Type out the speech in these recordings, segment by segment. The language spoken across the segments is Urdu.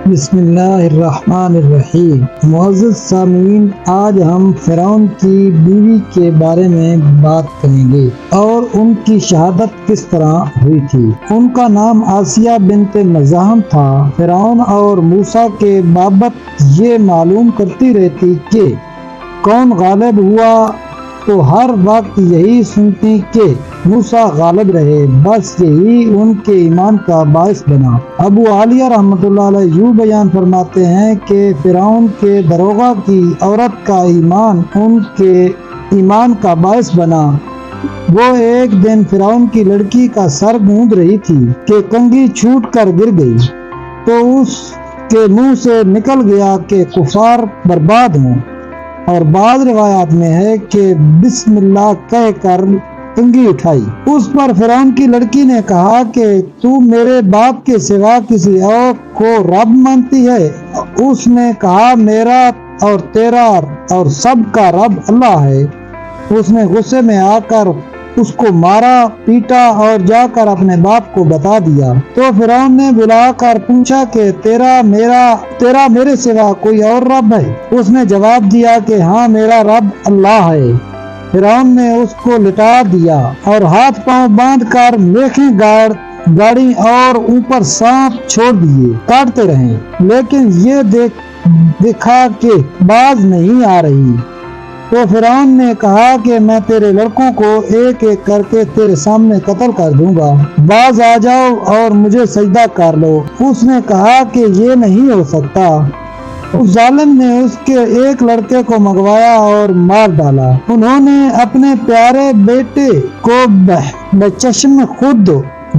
بسم اللہ الرحمن الرحیم۔ معزز سامعین، آج ہم فرعون کی بیوی کے بارے میں بات کریں گے اور ان کی شہادت کس طرح ہوئی تھی۔ ان کا نام آسیہ بنت مزاحم تھا۔ فرعون اور موسیٰ کے بابت یہ معلوم کرتی رہتی کہ کون غالب ہوا تو ہر وقت یہی سنتی کہ موسیٰ غالب رہے، بس یہی ان کے ایمان کا باعث بنا۔ ابو عالیہ رحمۃ اللہ علیہ یوں بیان فرماتے ہیں کہ فرعون کے داروغہ کی عورت کا ایمان ان کے ایمان کا باعث بنا۔ وہ ایک دن فرعون کی لڑکی کا سر گوندھ رہی تھی کہ کنگھی چھوٹ کر گر گئی تو اس کے منہ سے نکل گیا کہ کفار برباد ہوں، اور بعض روایات میں ہے کہ بسم اللہ کہہ کر کنگھی اٹھائی۔ اس پر فرعون کی لڑکی نے کہا کہ تو میرے باپ کے سوا کسی اور کو رب مانتی ہے؟ اس نے کہا میرا اور تیرا اور سب کا رب اللہ ہے۔ اس نے غصے میں آ کر اس کو مارا پیٹا اور جا کر اپنے باپ کو بتا دیا۔ تو فرعون نے بلا کر پوچھا کہ تیرا میرے سوا کوئی اور رب ہے؟ اس نے جواب دیا کہ ہاں، میرا رب اللہ ہے۔ فرعون نے اس کو لٹا دیا اور ہاتھ پاؤں باندھ کر میخیں گاڑی اور اوپر سانپ چھوڑ دیے، کاٹتے رہے، لیکن یہ دیکھا کہ باز نہیں آ رہی۔ تو فرعون نے کہا کہ میں تیرے لڑکوں کو ایک ایک کر کے تیرے سامنے قتل کر دوں گا، باز آ جاؤ اور مجھے سجدہ کر لو۔ اس نے کہا کہ یہ نہیں ہو سکتا۔ اس ظالم نے اس کے ایک لڑکے کو منگوایا اور مار ڈالا۔ انہوں نے اپنے پیارے بیٹے کو بچشم خود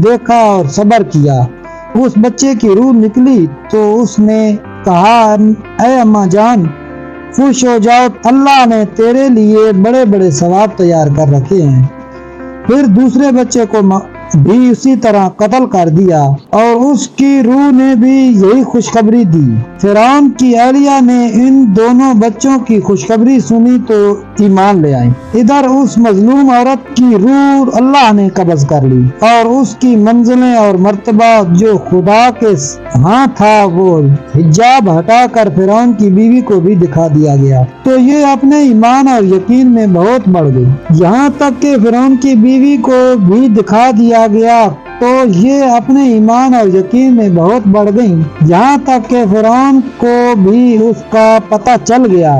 دیکھا اور صبر کیا۔ اس بچے کی روح نکلی تو اس نے کہا اے اماں جان، خوش ہو جاؤ، اللہ نے تیرے لیے بڑے بڑے ثواب تیار کر رکھے ہیں۔ پھر دوسرے بچے کو بھی اسی طرح قتل کر دیا اور اس کی روح نے بھی یہی خوشخبری دی۔ فرعون کی اہلیہ نے ان دونوں بچوں کی خوشخبری سنی تو ایمان لے آئی۔ ادھر اس مظلوم عورت کی روح اللہ نے قبض کر لی اور اس کی منزلیں اور مرتبہ جو خدا کے ہاں تھا وہ حجاب ہٹا کر فرعون کی بیوی کو بھی دکھا دیا گیا، تو یہ اپنے ایمان اور یقین میں بہت بڑھ گئی، یہاں تک کہ فرعون کی بیوی کو بھی دکھا دیا گیا تو یہ اپنے ایمان اور یقین میں بہت بڑھ گئی، یہاں تک کہ فرعون کو بھی اس کا پتہ چل گیا۔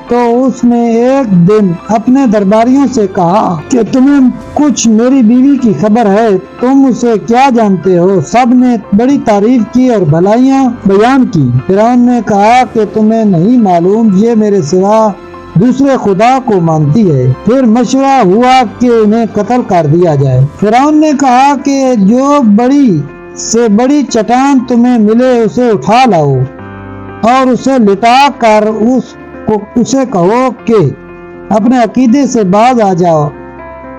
تو اس نے ایک دن اپنے درباریوں سے کہا کہ تمہیں کچھ میری بیوی کی خبر ہے؟ تم اسے کیا جانتے ہو؟ سب نے بڑی تعریف کی اور بھلائیاں بیان کی۔ فرعون نے کہا کہ تمہیں نہیں معلوم، یہ میرے سوا دوسرے خدا کو مانتی ہے۔ پھر مشورہ ہوا کہ انہیں قتل کر دیا جائے۔ فرعون نے کہا کہ جو بڑی سے بڑی چٹان تمہیں ملے اسے اٹھا لاؤ اور اسے لٹا کر اسے کہو کہ اپنے عقیدے سے باز آ جاؤ۔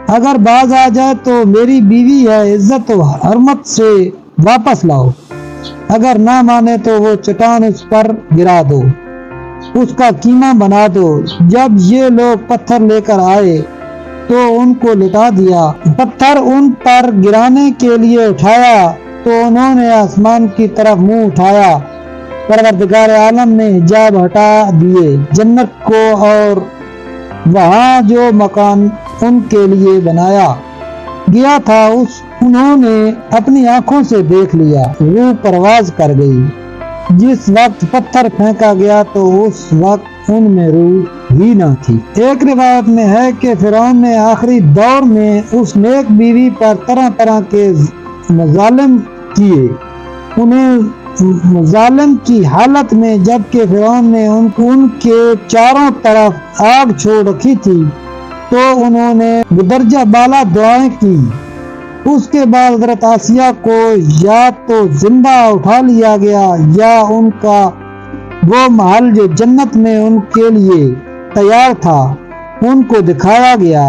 اگر باز آ جائے تو میری بیوی ہے، عزت و حرمت سے واپس لاؤ، اگر نہ مانے تو وہ چٹان اس پر گرا دو، اس کا قیمہ بنا دو۔ جب یہ لوگ پتھر لے کر آئے تو ان کو لٹا دیا۔ پتھر ان پر گرانے کے لیے اٹھایا تو انہوں نے آسمان کی طرف منہ اٹھایا۔ پروردگار عالم نے حجاب ہٹا دیے جنت کو اور وہاں جو مکان ان کے لیے بنایا گیا تھا انہوں نے اپنی آنکھوں سے دیکھ لیا۔ روح پرواز کر گئی۔ جس وقت پتھر پھینکا گیا تو اس وقت ان میں روح ہی نہ تھی۔ ایک روایت میں ہے کہ فرعون نے آخری دور میں اس نیک بیوی پر طرح طرح کے مظالم کیے۔ انہیں ظالم کی حالت میں جبکہ فرعون نے ان کے چاروں طرف آگ چھوڑ رکھی تھی تو انہوں نے بدرجہ بالا دعائیں کی۔ اس کے بعد حضرت آسیہ کو یا تو زندہ اٹھا لیا گیا یا ان کا وہ محل جو جنت میں ان کے لیے تیار تھا ان کو دکھایا گیا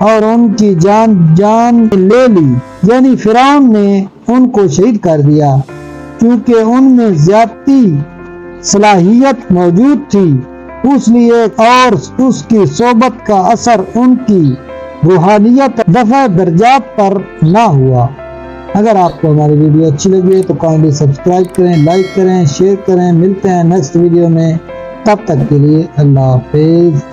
اور ان کی جان لے لی، یعنی فرعون نے ان کو شہید کر دیا، کیونکہ ان میں زیادتی صلاحیت موجود تھی، اس لیے اور اس کی صحبت کا اثر ان کی روحانیت دفع درجات پر نہ ہوا۔ اگر آپ کو ہماری ویڈیو اچھی لگی ہے تو کائنڈلی سبسکرائب کریں، لائک کریں، شیئر کریں۔ ملتے ہیں نیکسٹ ویڈیو میں، تب تک کے لیے اللہ حافظ۔